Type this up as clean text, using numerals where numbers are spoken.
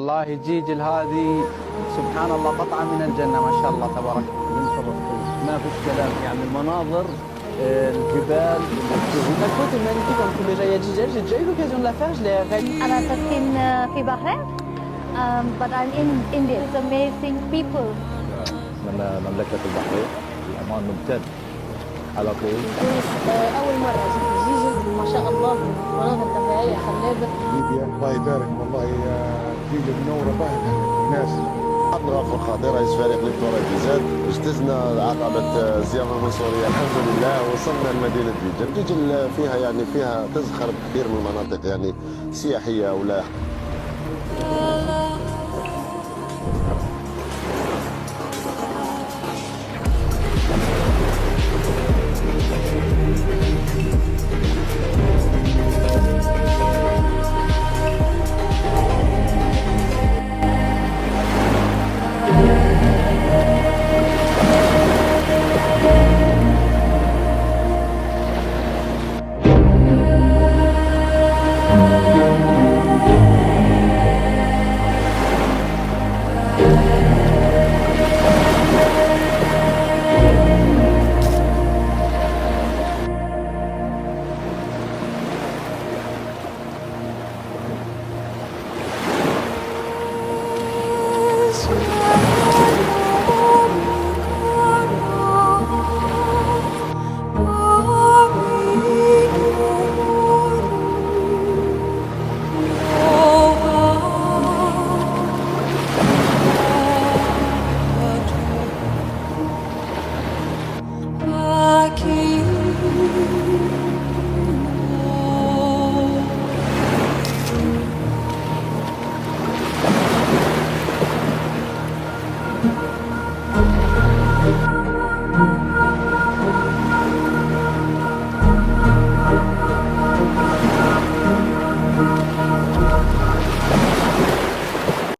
والله جيجل هذه سبحان الله قطعة من الجنة ما شاء الله تبارك من فلسطين ما فيش كلام يعني المناظر الجبال. D'un coup, c'est magnifique, comme tous les Jayadjijel. J'ai déjà eu l'occasion de la faire, je l'ai réalisée. أنا ساكن في بحرين but I'm in India. It's amazing people. من مملكة البحرين الأمان ممتد على طول. أول مرة أجي جيجل ما شاء الله مناظر طبيعية خلابة. ليبيا الله يبارك والله جيجل منورة باهتة الناس. أطراف الخطيرة يسفارق للتوريزات اجتزنا عقبة زيارة من سوريا الحمد لله وصلنا لمدينة جيجل. جيجل فيها يعني فيها تزخر كثير من المناطق يعني سياحية ولا